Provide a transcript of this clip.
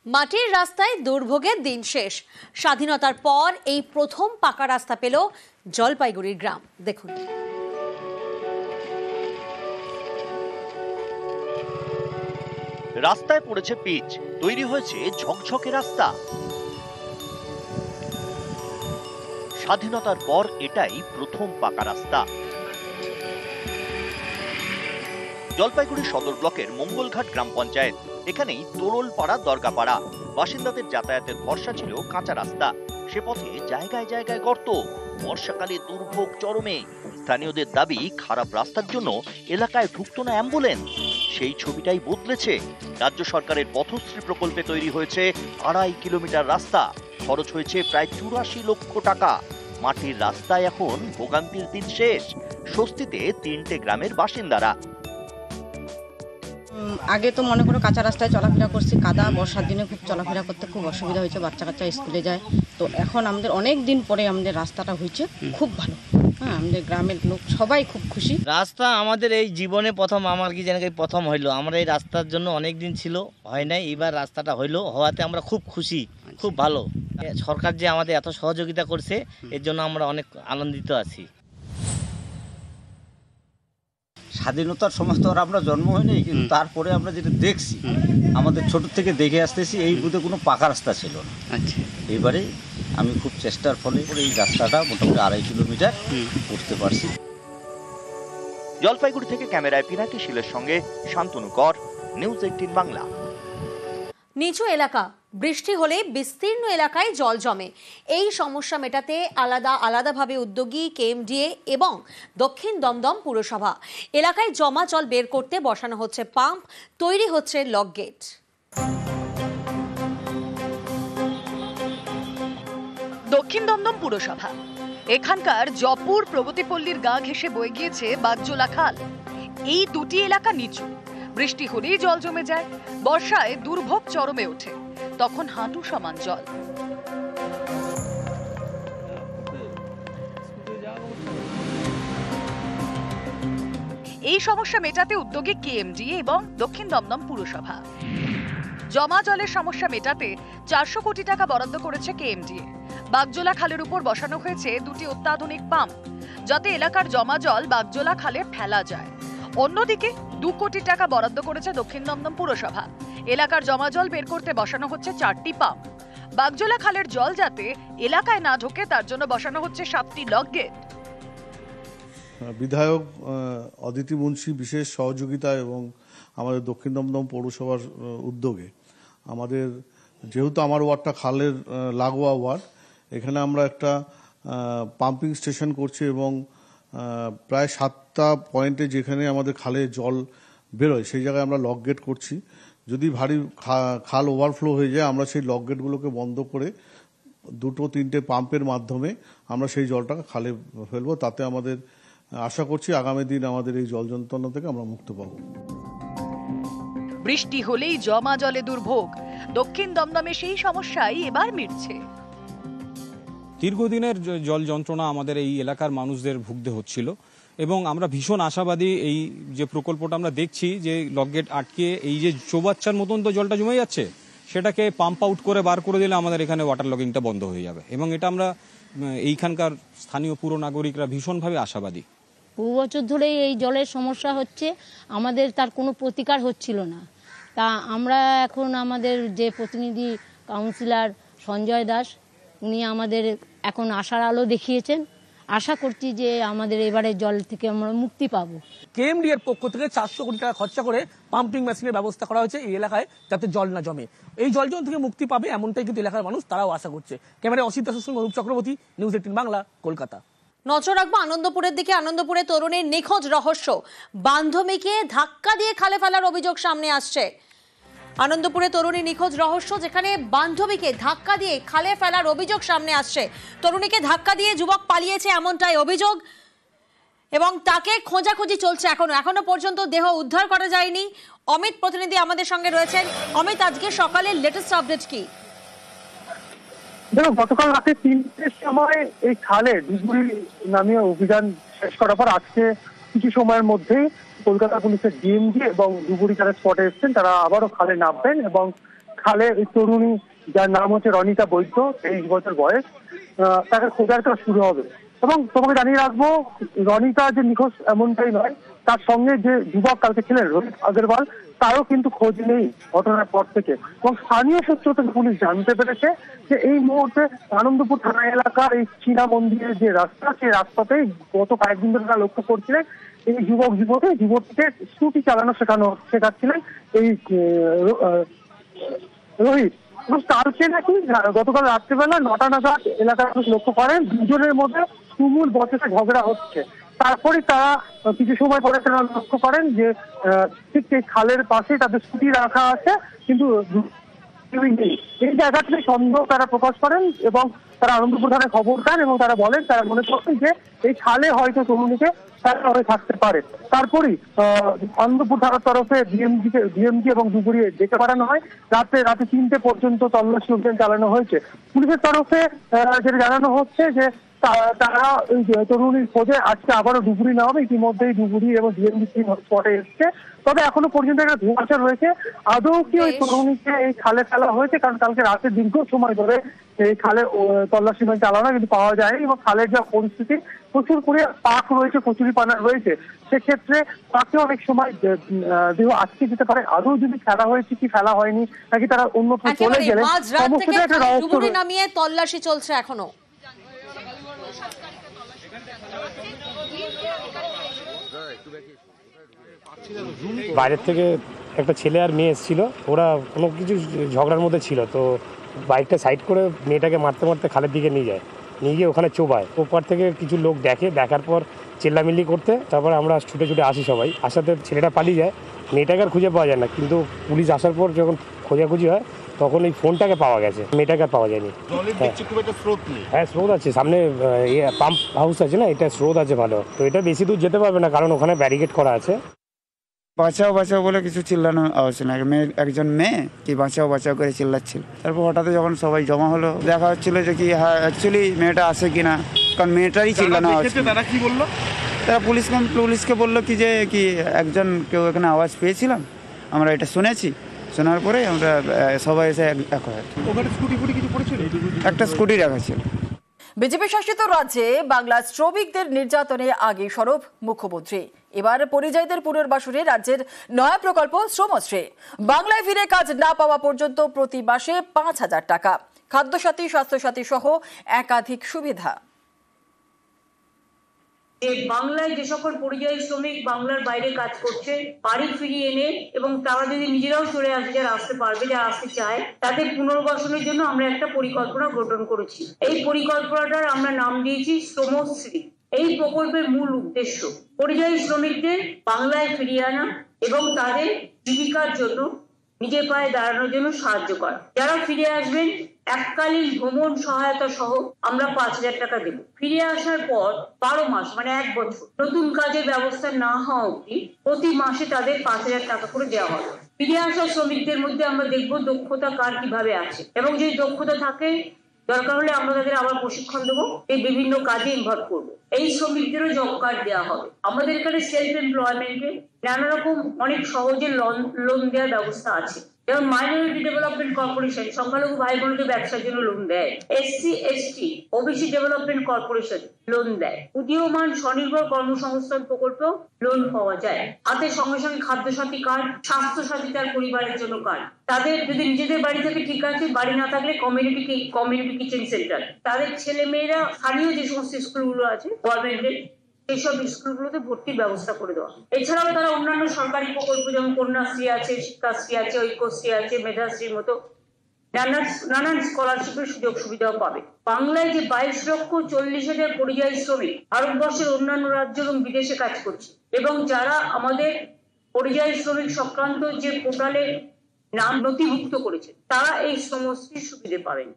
মাটির রাস্তায় দুর্ভোগের দিন শেষ। স্বাধীনতার পর এই প্রথম পাকা রাস্তা পেল জলপাইগুড়ির গ্রাম। দেখুন, রাস্তায় পড়েছে পিচ, তৈরি হয়েছে ঝকঝকে রাস্তা। স্বাধীনতার পর এটাই প্রথম পাকা রাস্তা। জলপাইগুড়ি সদর ব্লকের মঙ্গলঘাট গ্রাম পঞ্চায়েত, এখানেই তোরলপাড়া দরগাপাড়া। বাসিন্দাদের যাতায়াতের ভরসা ছিল কাঁচা রাস্তা, সে পথে জায়গায় জায়গায় গর্ত। বর্ষাকালে দুর্ভোগ চরমে। স্থানীয়দের দাবি, খারাপ রাস্তার জন্য এলাকায় ঢুকতো না অ্যাম্বুলেন্স। সেই ছবিটাই বদলেছে। রাজ্য সরকারের পথশ্রী প্রকল্পে তৈরি হয়েছে 2.5 কিলোমিটার রাস্তা। খরচ হয়েছে প্রায় 84 লক্ষ টাকা। মাটির রাস্তায় এখন ভোগান্তির দিন শেষ। স্বস্তিতে 3টে গ্রামের বাসিন্দারা। আগে তো মনে করো কাঁচা রাস্তায় চলাফেরা করছি, কাদা, বর্ষার দিনে খুব চলাফেরা করতে খুব অসুবিধা হয়েছে, বাচ্চা কাচ্চা স্কুলে যায়। তো এখন আমাদের অনেক দিন পরে আমাদের রাস্তাটা হয়েছে, খুব ভালো। হ্যাঁ, আমাদের গ্রামের লোক সবাই খুব খুশি। রাস্তা আমাদের এই জীবনে প্রথম, আমার কি জানি প্রথম হইলো। আমরা এই রাস্তার জন্য অনেক দিন ছিল, হয় নাই, এবার রাস্তাটা হইলো, হওয়াতে আমরা খুব খুশি, খুব ভালো। সরকার যে আমাদের এত সহযোগিতা করছে, এর জন্য আমরা অনেক আনন্দিত আছি। স্বাধীনতার সময় তো আর আমরা জন্ম হয়নি, কিন্তু তারপরে আমরা যেটা দেখছি, আমাদের ছোট থেকে দেখে আসতেছি, এই বুথে কোনো পাকা রাস্তা ছিল না। আচ্ছা, এবারে আমি খুব চেষ্টার ফলে এই রাস্তাটা মোটামুটি 2.5 কিলোমিটার করতে পারছি। জলপাইগুড়ি থেকে ক্যামেরায় পিনাকি শীলের সঙ্গে শান্তনু কর, নিউজ 18 বাংলা। নিচু এলাকা, বৃষ্টি হলে বিস্তীর্ণ এলাকায় জল জমে। এই সমস্যা মেটাতে আলাদাভাবে উদ্যোগী কেএমডিএ এবং দক্ষিণ দমদম পুরসভা। এলাকায় জমা জল বের করতে বসানো হচ্ছে পাম্প, তৈরি হচ্ছে লক গেট। দক্ষিণ দমদম পুরসভা, এখানকার জপুর প্রগতিপল্লীর গা ঘেঁষে বয়ে গিয়েছে বাগজোলা খাল। এই দুটি এলাকা নিচু, বৃষ্টি হলেই জল জমে যায়। বর্ষায় দুর্ভোগ চরমে ওঠে, তখন হাঁটু সমান জল। এই সমস্যা মেটাতে উদ্যোগী কেএমডিএ এবং দক্ষিণ দমদম পুরসভা। জমা জলের সমস্যা মেটাতে 400 কোটি টাকা বরাদ্দ করেছে কেএমডিএ। বাগজোলা খালের উপর বসানো হয়েছে 2টি অত্যাধুনিক পাম্প, যাতে এলাকার জমা জল বাগজোলা খালে ফেলা যায়। অন্যদিকে 2 কোটি টাকা বরাদ্দ করেছে দক্ষিণ দমদম পুরসভা। এলাকার জমা জল বের করতে বসানো হচ্ছে 4টি পাম্প। বাগজোলা খালের জল যাতে এলাকায় না ঢোকে, তার জন্য বসানো হচ্ছে 7টি লক গেট। বিধায়ক অদিতি মুন্সি বিশেষ সহযোগিতা এবং আমাদের দক্ষিণ দমদম পৌরসভার উদ্যোগে, আমাদের যেহেতু আমার ওয়ার্ডটা খালের লাগোয়া ওয়ার্ড, এখানে আমরা একটা পাম্পিং স্টেশন করছি এবং প্রায় 7টা পয়েন্টে যেখানে আমাদের খালে জল বেরোয় সেই জায়গায় আমরা লক গেট করছি। যদি ভারী খাল ওভারফ্লো হয়ে যায়, আমরা সেই লক গেটগুলোকে বন্ধ করে 2-3টে পাম্পের মাধ্যমে আমরা সেই জলটাকে খালে ফেলবো। তাতে আমাদের আশা করছি আগামী দিন আমাদের এই জল যন্ত্রণা থেকে আমরা মুক্ত পাবো। বৃষ্টি হলেই জমা জলে দুর্ভোগ, দক্ষিণ দমদমে সেই সমস্যাই এবার মিটছে। দীর্ঘদিনের জল যন্ত্রণা আমাদের এই এলাকার মানুষদের ভুগতে হচ্ছিল এবং আমরা ভীষণ আশাবাদী। এই যে প্রকল্পটা আমরা দেখছি, যে লকগেট আটকে এই যে চৌবাচ্চার মতন তো জলটা জমে যাচ্ছে, সেটাকে পাম্প আউট করে বার করে দিলে আমাদের এখানে ওয়াটার লগিংটা বন্ধ হয়ে যাবে এবং এটা আমরা এইখানকার স্থানীয় পুর নাগরিকরা ভীষণভাবে আশাবাদী। বহু বছর ধরেই এই জলের সমস্যা হচ্ছে, আমাদের তার কোনো প্রতিকার হচ্ছিল না। তা আমরা এখন আমাদের যে প্রতিনিধি কাউন্সিলর সঞ্জয় দাস, উনি আমাদের এখন আশার আলো দেখিয়েছেন। আশা করছি যে আমাদের এবারে জল থেকে আমরা মুক্তি পাবো। কেএমডি এর পক্ষ থেকে 400 কোটি টাকা খরচা করে পাম্পিং মেশিনের ব্যবস্থা করা হয়েছে এই এলাকায়, যাতে জল না জমে। এই জল জমা থেকে মুক্তি পাবে এমনটাই কিন্তু এলাকার মানুষ তারাও আশা করছে। ক্যামেরায় অসিত দাসের সঙ্গে অনুপ চক্রবর্তী, নিউজ 18 বাংলা, কলকাতা। নজর রাখবো আনন্দপুরের দিকে। আনন্দপুরে তরুণীর নিখোঁজ রহস্য, বান্ধবীকে ধাক্কা দিয়ে খালে ফেলার অভিযোগ সামনে আসছে। আনন্দপুরে তরুণী নিখোঁজ রহস্য, যেখানে বান্ধবীকে ধাক্কা দিয়ে খালে ফেলার অভিযোগ সামনে আসছে। তরুণীকে ধাক্কা দিয়ে যুবক পালিয়েছে, এমনটাই অভিযোগ, এবং তাকে খোঁজাখুঁজি চলছে। এখনো পর্যন্ত দেহ উদ্ধার করা যায়নি। অমিত প্রতিনিধি আমাদের সঙ্গে রয়েছেন। অমিত, আজকে সকালের লেটেস্ট আপডেট কি? দেখো, গতকাল রাতে 3টের সময় এই খালে ডুবুরি নামিয়ে অভিযান শেষ করার পর আজকে কিছু সময়ের মধ্যেই কলকাতা পুলিশের ডিএমজি এবং ডুবুরি যারা স্পটে এসেছেন, তারা আবারও খালে নামবেন এবং খালে এই তরুণী, যার নাম হচ্ছে রনিতা বৈদ্য, 23 বছর বয়স, তাকে খোঁজার কাজ শুরু হবে। এবং তোমাকে জানিয়ে রাখবো, রনিতা যে নিখোঁজ এমনটাই নয়, তার সঙ্গে যে যুবক কালকে ছিলেন রোহিত আগরওয়াল, তারও কিন্তু খোঁজ নেই ঘটনার পর থেকে। এবং স্থানীয় সূত্র থেকে পুলিশ জানতে পেরেছে যে এই মুহূর্তে আনন্দপুর থানা এলাকার এই চীনা মন্দিরের যে রাস্তা, সেই রাস্তাতেই গত কয়েকদিন ধরে তারা লক্ষ্য করছিলেন এই যুবতীকে স্কুটি চালানো শেখাচ্ছিলেন এই রোহিত। এবং কালকে নাকি গতকাল রাত্রিবেলা 9টা নাগাদ এলাকার মানুষ লক্ষ্য করেন দুজনের মধ্যে তুমুল বচসা ঝগড়া হচ্ছে। তারপরে তারা কিছু সময় পরে তারা লক্ষ্য করেন যে ঠিক এই খালের পাশে তাদের স্কুটি রাখা আছে, কিন্তু এই জায়গা থেকে সন্দেহ তারা প্রকাশ করেন এবং তারা আনন্দপুর থানায় খবর দেন এবং তারা বলেন, তারা মনে করছেন যে এই খালে হয়তো তরুণীকে তারা হয়ে থাকতে পারে। তারপরেই আনন্দপুর থানার তরফে ডিএমজি এবং ডুবুরিয়ে ডেকে পাঠানো হয়। রাতে 3টে পর্যন্ত তল্লাশি অভিযান চালানো হয়েছে। পুলিশের তরফে যেটা জানানো হচ্ছে যে তারা ওই তরুণীর খোঁজে আজকে আবারও ডুবুরি নেওয়া হবে। ইতিমধ্যেই ডুবুরি এবং ডিএমজি টিম স্পটে এসছে। তবে এখনো পর্যন্ত একটা ধোঁয়াশা রয়েছে, আদৌ কি ওই তরুণীকে এই খালে ফেলা হয়েছে, কারণ কালকে রাতে দীর্ঘ সময় ধরে এই খালে তল্লাশি চালানো কিন্তু পাওয়া যায়নি। এবং খালের যা পরিস্থিতি, প্রচুর করে পাক রয়েছে, কচুরি পানা রয়েছে, সেক্ষেত্রে তাকে অনেক সময় দেহ আটকে যেতে পারে। আদৌ যদি ফেলা হয়েছে কি ফেলা হয়নি, নাকি তারা অন্যত্র চলে গেলে, সমস্তটা একটা রহস্য নামিয়ে তল্লাশি চলছে এখনো। বাইরের থেকে একটা ছেলে আর মেয়ে এসেছিল, ওরা কোনো কিছু ঝগড়ার মধ্যে ছিল, তো বাইকটা সাইড করে মেয়েটাকে মারতে মারতে খালের দিকে নিয়ে যায়, নিয়ে গিয়ে ওখানে চোবায়। ওপার থেকে কিছু লোক দেখার পর চেল্লামিল্লি করতে, তারপরে আমরা ছুটে ছুটে আসি সবাই। আসাতে ছেলেটা পালিয়ে যায়, মেয়েটাকে আর খুঁজে পাওয়া যায় না। কিন্তু পুলিশ আসার পর যখন খোঁজাখুঁজি হয় তখন এই ফোনটাকে পাওয়া গেছে, মেয়েটাকে আর পাওয়া যায়নি। হ্যাঁ, স্রোত আছে সামনে, পাম্প হাউস আছে না, এটা স্রোত আছে ভালো, তো এটা বেশি দূর যেতে পারবে না কারণ ওখানে ব্যারিকেড করা আছে। বাঁচাও বাঁচাও বলে কিছু চিল্লানো আওয়াজ না, একজন মেয়ে কি বাঁচাও বাঁচাও করে চিল্লাচ্ছিল। তারপর হঠাৎ যখন সবাই জমা হলো, দেখা হচ্ছিল যে কি হ্যাঁ অ্যাকচুয়ালি মেয়েটা আছে কিনা, কারণ মেয়েটারই চিল্লানো আওয়াজ। তারা কি বললো? তারা পুলিশকে বললো কি যে কি একজন কেউ এখানে আওয়াজ পেয়েছিলাম, আমরা এটা শুনেছি। শোনার পরে আমরা সবাই এসে একটা স্কুটি রাখা ছিল। বিজেপি শাসিত রাজ্যে বাংলার শ্রমিকদের নির্যাতনে আগে সরব মুখ্যমন্ত্রী। এবার পরিযায়ীদের পুনর্বাসনে রাজ্যের নয়া প্রকল্প শ্রমশ্রী। বাংলায় ফিরে কাজ না পাওয়া পর্যন্ত প্রতি মাসে 5,000 টাকা, খাদ্যসাথী, স্বাস্থ্যসাথী সহ একাধিক সুবিধা। বাংলায় যে সকল পরিযায়ী শ্রমিক বাংলার বাইরে কাজ করছে, বাড়ি ফিরিয়ে এনে এবং তারা যদি নিজেরাও চলে আসে, যারা আসতে পারবে, যারা আসতে চায়, তাদের পুনর্বাসনের জন্য আমরা একটা পরিকল্পনা গঠন করেছি। এই পরিকল্পনাটার আমরা নাম দিয়েছি শ্রমশ্রী। এই প্রকল্পের মূল উদ্দেশ্য পরিযায়ী শ্রমিকদের বাংলায় ফিরিয়ে আনা এবং তাদের জীবিকার জন্য, নিজের পায়ে দাঁড়ানোর জন্য সাহায্য করা। যারা ফিরে আসবেন এককালীন ভ্রমণ সহায়তা সহ আমরা 5,000 টাকা দেব। ফিরে আসার পর 12 মাস মানে 1 বছর নতুন কাজের ব্যবস্থা না হওয়া অবধি প্রতি মাসে তাদের 5,000 টাকা করে দেওয়া হবে। ফিরে আসা শ্রমিকদের মধ্যে আমরা দেখব দক্ষতা কার কিভাবে আছে, এবং যদি দক্ষতা থাকে দরকার হলে আমরা তাদের আবার প্রশিক্ষণ দেবো, এই বিভিন্ন কাজে ইনভলভ করবো। এই শ্রমিকদেরও জব কার্ড দেওয়া হবে। আমাদের এখানে সেলফ এমপ্লয়মেন্টে নানা রকম অনেক সহজে লোন দেওয়ার ব্যবস্থা আছে, যেমন মাইনরিটি ডেভেলপমেন্ট কর্পোরেশন সংখ্যালঘু ভাই বোনকে ব্যবসার জন্য লোন দেয়, SC ST OBC development corporation loan দেয়, উদীয়মান স্বনির্ভর কর্মসংস্থান প্রকল্প লোন পাওয়া যায়। হাতে সঙ্গে সঙ্গে খাদ্যসাথী কার্ড, স্বাস্থ্যসাথী তার পরিবারের জন্য কার্ড। তাদের যদি নিজেদের বাড়ি থেকে ঠিক আছে, বাড়ি না থাকলে কমিউনিটি কিচেন সেন্টার। তাদের ছেলে মেয়েরা স্থানীয় যে সমস্ত স্কুলগুলো আছে গভর্নমেন্টের, এইসব স্কুলগুলোতে ভর্তির ব্যবস্থা করে দেওয়া। এছাড়াও তারা অন্যান্য সরকারি প্রকল্প যেমন কন্যাশ্রী আছে, শিক্ষাশ্রী আছে, ঐক্যশ্রী আছে, মেধাশ্রীর মতো নানান স্কলারশিপের সুযোগ সুবিধাও পাবে। বাংলায় যে 22,40,000 পরিযায়ী শ্রমিক ভারতবর্ষের অন্যান্য রাজ্য এবং বিদেশে কাজ করছে, এবং যারা আমাদের পরিযায়ী শ্রমিক সংক্রান্ত যে পোর্টালে নাম নথিভুক্ত করেছে, তারা এই শ্রমশ্রীর সুবিধে পাবেন।